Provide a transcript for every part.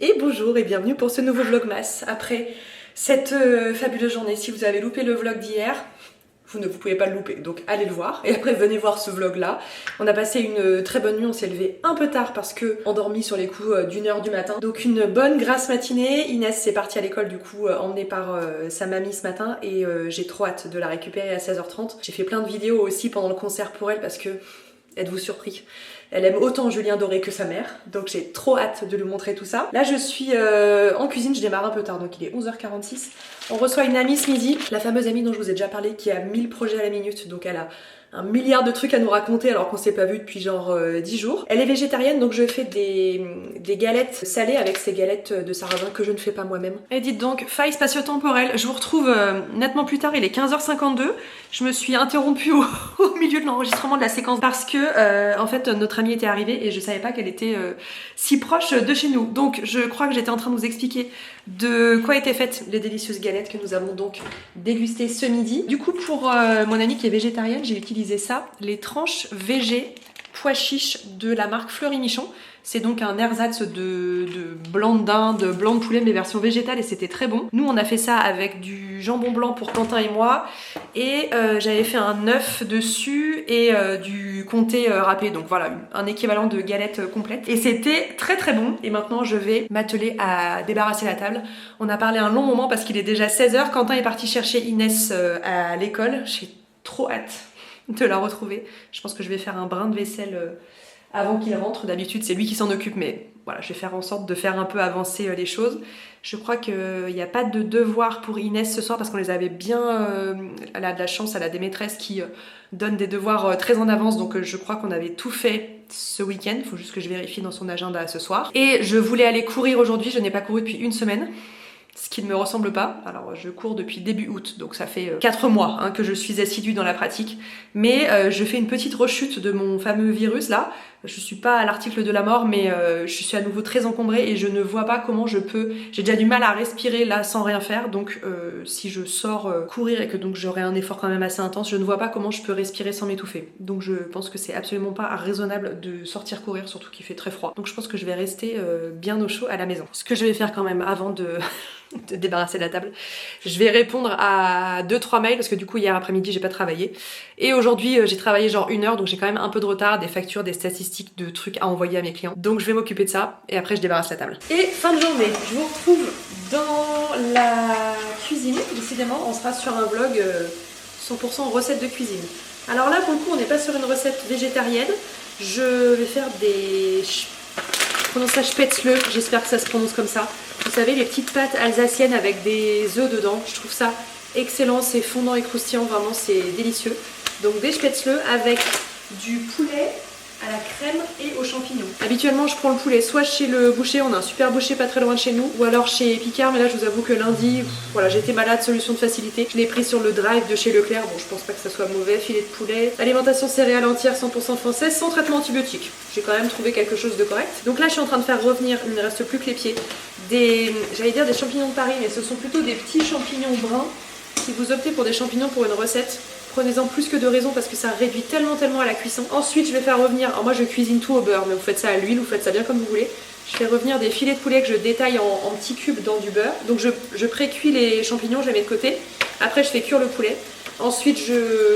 Et bonjour et bienvenue pour ce nouveau vlogmas. Après cette fabuleuse journée, si vous avez loupé le vlog d'hier, vous ne pouvez pas le louper, donc allez le voir. Et après venez voir ce vlog là. On a passé une très bonne nuit, on s'est levé un peu tard parce que endormi sur les coups d'1h du matin. Donc une bonne grasse matinée. Inès est partie à l'école du coup, emmenée par sa mamie ce matin et j'ai trop hâte de la récupérer à 16h30. J'ai fait plein de vidéos aussi pendant le concert pour elle parce que, êtes-vous surpris, elle aime autant Julien Doré que sa mère, donc j'ai trop hâte de lui montrer tout ça. Là je suis en cuisine, je démarre un peu tard, donc il est 11h46. On reçoit une amie ce midi, la fameuse amie dont je vous ai déjà parlé, qui a 1000 projets à la minute, donc elle a un milliard de trucs à nous raconter alors qu'on s'est pas vu depuis genre 10 jours. Elle est végétarienne, donc je fais des galettes salées avec ces galettes de sarrasin que je ne fais pas moi-même. Et dites donc, faille spatio-temporelle, je vous retrouve nettement plus tard, il est 15h52. Je me suis interrompue au milieu de l'enregistrement de la séquence parce que en fait notre amie était arrivée et je savais pas qu'elle était si proche de chez nous. Donc je crois que j'étais en train de vous expliquer de quoi étaient faites les délicieuses galettes que nous avons donc dégustées ce midi. Du coup pour mon amie qui est végétarienne, j'ai utilisé ça, les tranches végé pois chiches de la marque Fleury Michon. C'est donc un ersatz de blanc de dinde, blanc de poulet mais version végétale et c'était très bon. Nous on a fait ça avec du jambon blanc pour Quentin et moi et j'avais fait un œuf dessus et du comté râpé, donc voilà un équivalent de galette complète et c'était très très bon. Et maintenant je vais m'atteler à débarrasser la table. On a parlé un long moment parce qu'il est déjà 16h, Quentin est parti chercher Inès à l'école, j'ai trop hâte de la retrouver. Je pense que je vais faire un brin de vaisselle avant qu'il rentre. D'habitude c'est lui qui s'en occupe, mais voilà, je vais faire en sorte de faire un peu avancer les choses. Je crois qu'il n'y a pas de devoir pour Inès ce soir parce qu'on les avait bien... elle a de la chance, elle a des maîtresses qui donnent des devoirs très en avance, donc je crois qu'on avait tout fait ce week-end. Il faut juste que je vérifie dans son agenda ce soir. Et je voulais aller courir aujourd'hui, je n'ai pas couru depuis une semaine. Ce qui ne me ressemble pas. Alors je cours depuis début août, donc ça fait 4 mois que je suis assidue dans la pratique. Mais je fais une petite rechute de mon fameux virus là. Je suis pas à l'article de la mort, mais je suis à nouveau très encombrée et je ne vois pas comment je peux... J'ai déjà du mal à respirer là sans rien faire, donc si je sors courir et que donc j'aurai un effort quand même assez intense, je ne vois pas comment je peux respirer sans m'étouffer. Donc je pense que c'est absolument pas raisonnable de sortir courir, surtout qu'il fait très froid. Donc je pense que je vais rester bien au chaud à la maison. Ce que je vais faire quand même avant de débarrasser la table, je vais répondre à 2-3 mails parce que du coup hier après-midi j'ai pas travaillé et aujourd'hui j'ai travaillé genre 1 heure, donc j'ai quand même un peu de retard, des factures, des statistiques, de trucs à envoyer à mes clients, donc je vais m'occuper de ça et après je débarrasse la table. Et fin de journée, je vous retrouve dans la cuisine. Décidément on sera sur un vlog 100% recette de cuisine. Alors là pour le coup on n'est pas sur une recette végétarienne, je vais faire des... Je prononce ça spätzle, j'espère que ça se prononce comme ça. Vous savez, les petites pâtes alsaciennes avec des œufs dedans, je trouve ça excellent, c'est fondant et croustillant, vraiment c'est délicieux. Donc des spätzle avec du poulet à la crème et aux champignons. Habituellement je prends le poulet soit chez le boucher, on a un super boucher pas très loin de chez nous, ou alors chez Picard, mais là je vous avoue que lundi, voilà, j'étais malade, solution de facilité. Je l'ai pris sur le drive de chez Leclerc, bon je pense pas que ça soit mauvais, filet de poulet, alimentation céréales entière 100% française, sans traitement antibiotique. J'ai quand même trouvé quelque chose de correct. Donc là je suis en train de faire revenir, il ne reste plus que les pieds, j'allais dire des champignons de Paris, mais ce sont plutôt des petits champignons bruns. Si vous optez pour des champignons pour une recette, prenez-en plus que de raison parce que ça réduit tellement à la cuisson. Ensuite je vais faire revenir, alors moi je cuisine tout au beurre, mais vous faites ça à l'huile, vous faites ça bien comme vous voulez. Je fais revenir des filets de poulet que je détaille en petits cubes dans du beurre. Donc je pré-cuis les champignons, je les mets de côté. Après je fais cuire le poulet. Ensuite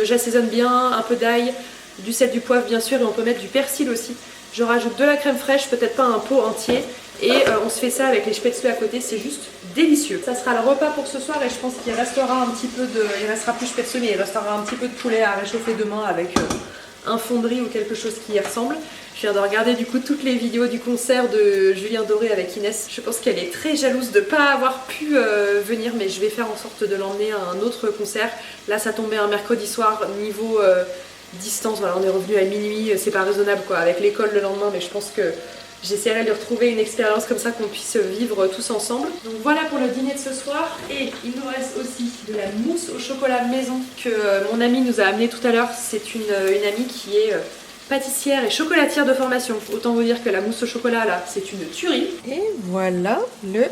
j'assaisonne bien, un peu d'ail, du sel, du poivre bien sûr, et on peut mettre du persil aussi. Je rajoute de la crème fraîche, peut-être pas un pot entier. Et on se fait ça avec les spätzle à côté, c'est juste délicieux. Ça sera le repas pour ce soir et je pense qu'il restera un petit peu de... Il restera plus spätzle mais il restera un petit peu de poulet à réchauffer demain avec un fond de riz ou quelque chose qui y ressemble. Je viens de regarder du coup toutes les vidéos du concert de Julien Doré avec Inès. Je pense qu'elle est très jalouse de ne pas avoir pu venir, mais je vais faire en sorte de l'emmener à un autre concert. Là ça tombait un mercredi soir, niveau distance, voilà, on est revenu à minuit, c'est pas raisonnable quoi, avec l'école le lendemain, mais je pense que j'essaierai de retrouver une expérience comme ça qu'on puisse vivre tous ensemble. Donc voilà pour le dîner de ce soir. Et il nous reste aussi de la mousse au chocolat maison que mon amie nous a amené tout à l'heure. C'est une amie qui est pâtissière et chocolatière de formation. Autant vous dire que la mousse au chocolat là, c'est une tuerie. Et voilà le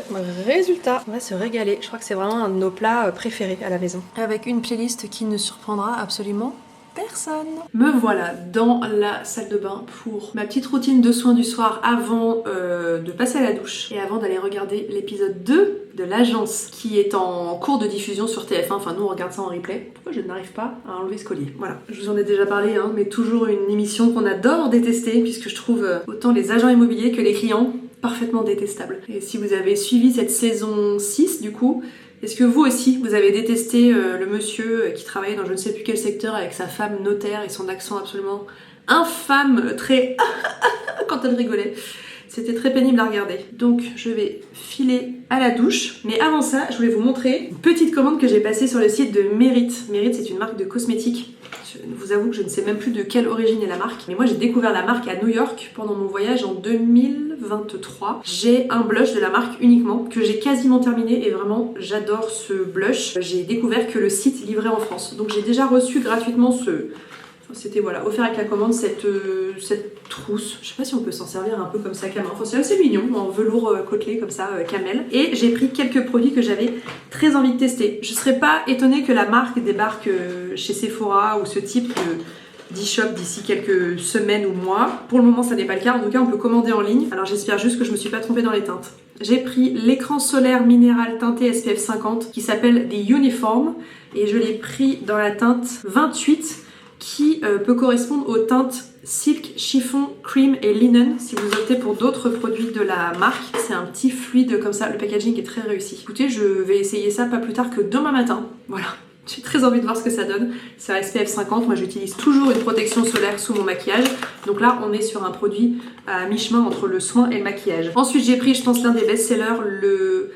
résultat. On va se régaler. Je crois que c'est vraiment un de nos plats préférés à la maison. Avec une playlist qui ne surprendra absolument personne. Me voilà dans la salle de bain pour ma petite routine de soins du soir avant de passer à la douche et avant d'aller regarder l'épisode 2 de l'agence qui est en cours de diffusion sur TF1. Enfin nous on regarde ça en replay. Pourquoi je n'arrive pas à enlever ce collier? Voilà, je vous en ai déjà parlé hein, mais toujours une émission qu'on adore détester puisque je trouve autant les agents immobiliers que les clients parfaitement détestables. Et si vous avez suivi cette saison 6 du coup, est-ce que vous aussi, vous avez détesté le monsieur qui travaillait dans je ne sais plus quel secteur avec sa femme notaire et son accent absolument infâme, très quand elle rigolait. C'était très pénible à regarder. Donc je vais filer à la douche. Mais avant ça, je voulais vous montrer une petite commande que j'ai passée sur le site de Merit. Merit, c'est une marque de cosmétiques. Je vous avoue que je ne sais même plus de quelle origine est la marque. Mais moi, j'ai découvert la marque à New York pendant mon voyage en 2023. J'ai un blush de la marque uniquement que j'ai quasiment terminé et vraiment, j'adore ce blush. J'ai découvert que le site livrait en France. Donc j'ai déjà reçu gratuitement c'était voilà, offert avec la commande cette trousse. Je sais pas si on peut s'en servir un peu comme sac à main. Enfin, c'est assez mignon, en velours côtelé comme ça, camel. Et j'ai pris quelques produits que j'avais très envie de tester. Je serais pas étonnée que la marque débarque chez Sephora ou ce type d'e-shop d'ici quelques semaines ou mois. Pour le moment, ça n'est pas le cas. En tout cas, on peut commander en ligne. Alors j'espère juste que je me suis pas trompée dans les teintes. J'ai pris l'écran solaire minéral teinté SPF 50 qui s'appelle The Uniform et je l'ai pris dans la teinte 28 qui peut correspondre aux teintes Silk, Chiffon, Cream et Linen si vous optez pour d'autres produits de la marque. C'est un petit fluide comme ça, le packaging est très réussi. Écoutez, je vais essayer ça pas plus tard que demain matin. Voilà, j'ai très envie de voir ce que ça donne. C'est un SPF 50, moi j'utilise toujours une protection solaire sous mon maquillage. Donc là, on est sur un produit à mi-chemin entre le soin et le maquillage. Ensuite, j'ai pris, je pense, l'un des best-sellers, le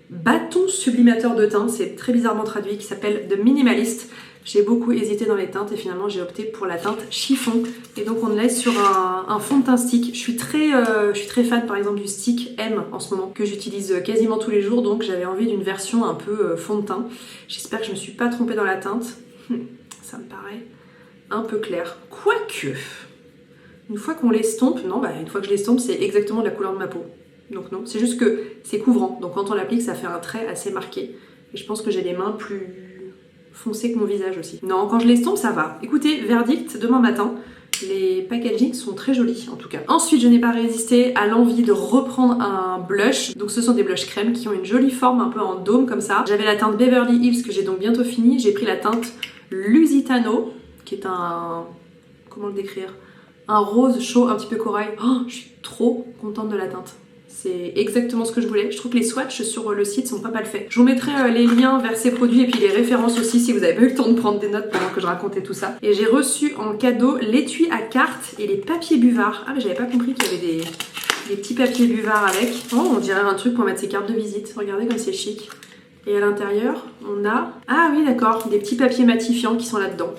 bâton sublimateur de teint, c'est très bizarrement traduit, qui s'appelle The Minimalist. J'ai beaucoup hésité dans les teintes et finalement j'ai opté pour la teinte chiffon. Et donc on est sur un fond de teint stick. Je suis très fan par exemple du stick M en ce moment que j'utilise quasiment tous les jours, donc j'avais envie d'une version un peu fond de teint. J'espère que je me suis pas trompée dans la teinte. Ça me paraît un peu clair. Quoique, une fois qu'on l'estompe, non bah une fois que je l'estompe c'est exactement de la couleur de ma peau. Donc non, c'est juste que c'est couvrant. Donc quand on l'applique ça fait un trait assez marqué. Et je pense que j'ai les mains plus foncé que mon visage aussi. Non, quand je l'estompe, ça va. Écoutez, verdict, demain matin, les packagings sont très jolis en tout cas. Ensuite, je n'ai pas résisté à l'envie de reprendre un blush. Donc ce sont des blushs crème qui ont une jolie forme un peu en dôme comme ça. J'avais la teinte Beverly Hills que j'ai donc bientôt fini. J'ai pris la teinte Lusitano, qui est un... comment le décrire? Un rose chaud, un petit peu corail. Oh, je suis trop contente de la teinte. C'est exactement ce que je voulais. Je trouve que les swatchs sur le site sont pas mal faits. Je vous mettrai les liens vers ces produits et puis les références aussi si vous n'avez pas eu le temps de prendre des notes pendant que je racontais tout ça. Et j'ai reçu en cadeau l'étui à cartes et les papiers buvards. Ah mais j'avais pas compris qu'il y avait des petits papiers buvards avec. Oh, on dirait un truc pour mettre ses cartes de visite. Regardez comme c'est chic. Et à l'intérieur, on a... ah oui d'accord, des petits papiers matifiants qui sont là-dedans.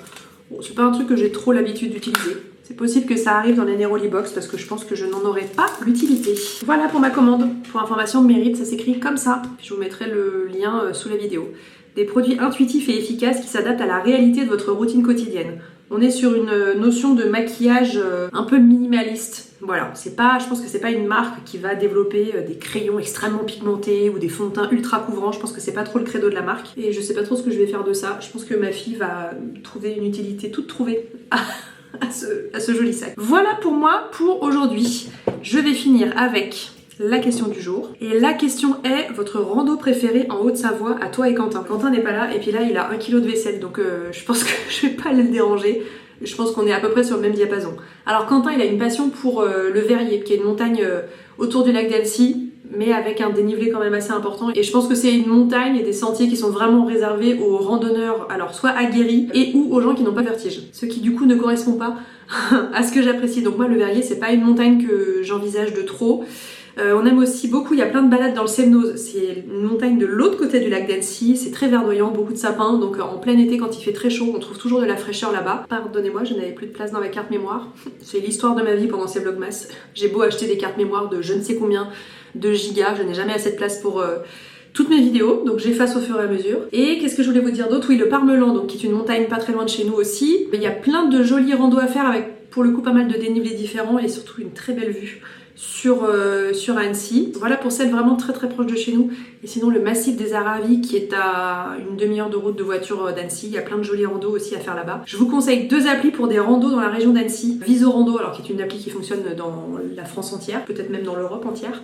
Bon, c'est pas un truc que j'ai trop l'habitude d'utiliser. C'est possible que ça arrive dans les Neroli Box parce que je pense que je n'en aurai pas l'utilité. Voilà pour ma commande. Pour information, Merit, ça s'écrit comme ça. Je vous mettrai le lien sous la vidéo. Des produits intuitifs et efficaces qui s'adaptent à la réalité de votre routine quotidienne. On est sur une notion de maquillage un peu minimaliste. Voilà, c'est pas, je pense que c'est pas une marque qui va développer des crayons extrêmement pigmentés ou des fonds de teint ultra couvrants. Je pense que c'est pas trop le credo de la marque. Et je sais pas trop ce que je vais faire de ça. Je pense que ma fille va trouver une utilité toute trouvée à ce joli sac. Voilà pour moi pour aujourd'hui. Je vais finir avec la question du jour. Et la question est votre rando préféré en Haute-Savoie à toi et Quentin. Quentin n'est pas là et puis là il a 1 kg de vaisselle donc je pense que je vais pas aller le déranger. Je pense qu'on est à peu près sur le même diapason. Alors Quentin il a une passion pour le Verrier qui est une montagne autour du lac d'Annecy mais avec un dénivelé quand même assez important. Et je pense que c'est une montagne et des sentiers qui sont vraiment réservés aux randonneurs, alors soit aguerris et ou aux gens qui n'ont pas vertige. Ce qui du coup ne correspond pas à ce que j'apprécie. Donc moi le Verrier c'est pas une montagne que j'envisage de trop. On aime aussi beaucoup, il y a plein de balades dans le Semnoz, c'est une montagne de l'autre côté du lac d'Annecy, c'est très verdoyant, beaucoup de sapins, donc en plein été quand il fait très chaud, on trouve toujours de la fraîcheur là-bas. Pardonnez-moi, je n'avais plus de place dans ma carte mémoire, c'est l'histoire de ma vie pendant ces vlogmas. J'ai beau acheter des cartes mémoire de je ne sais combien de gigas, je n'ai jamais assez de place pour toutes mes vidéos, donc j'efface au fur et à mesure. Et qu'est-ce que je voulais vous dire d'autre? Oui, le Parmelan, donc qui est une montagne pas très loin de chez nous aussi. Il y a plein de jolis randos à faire avec pour le coup pas mal de dénivelés différents et surtout une très belle vue. sur Annecy. Voilà pour celle vraiment très très proche de chez nous. Et sinon le massif des Aravis qui est à une demi-heure de route de voiture d'Annecy. Il y a plein de jolis randos aussi à faire là-bas. Je vous conseille 2 applis pour des randos dans la région d'Annecy. Visorando, alors qui est une appli qui fonctionne dans la France entière, peut-être même dans l'Europe entière.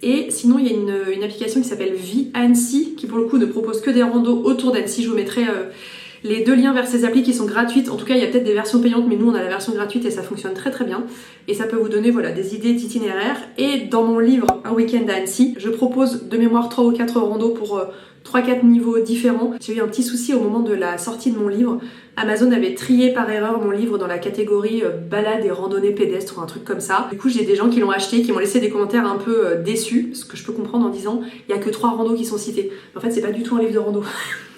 Et sinon il y a une application qui s'appelle Vie Annecy qui pour le coup ne propose que des randos autour d'Annecy. Je vous mettrai les 2 liens vers ces applis qui sont gratuites. En tout cas, il y a peut-être des versions payantes, mais nous on a la version gratuite et ça fonctionne très très bien. Et ça peut vous donner voilà, des idées d'itinéraires. Et dans mon livre Un week-end à Annecy, je propose de mémoire 3 ou 4 randos pour 3-4 niveaux différents. J'ai eu un petit souci au moment de la sortie de mon livre. Amazon avait trié par erreur mon livre dans la catégorie balade et randonnée pédestre ou un truc comme ça. Du coup, j'ai des gens qui l'ont acheté, qui m'ont laissé des commentaires un peu déçus, ce que je peux comprendre en disant il y a que 3 randos qui sont cités. En fait, c'est pas du tout un livre de rando.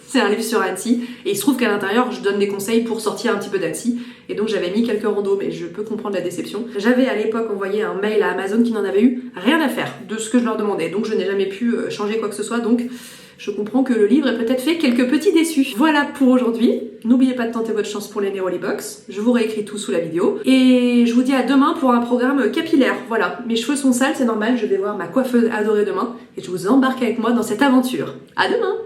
C'est un livre sur Annecy et il se trouve qu'à l'intérieur je donne des conseils pour sortir un petit peu d'Annecy et donc j'avais mis quelques randos mais je peux comprendre la déception. J'avais à l'époque envoyé un mail à Amazon qui n'en avait eu rien à faire de ce que je leur demandais donc je n'ai jamais pu changer quoi que ce soit donc je comprends que le livre ait peut-être fait quelques petits déçus. Voilà pour aujourd'hui. N'oubliez pas de tenter votre chance pour les Neroli Box. Je vous réécris tout sous la vidéo. Et je vous dis à demain pour un programme capillaire. Voilà, mes cheveux sont sales, c'est normal, je vais voir ma coiffeuse adorée demain. Et je vous embarque avec moi dans cette aventure. À demain!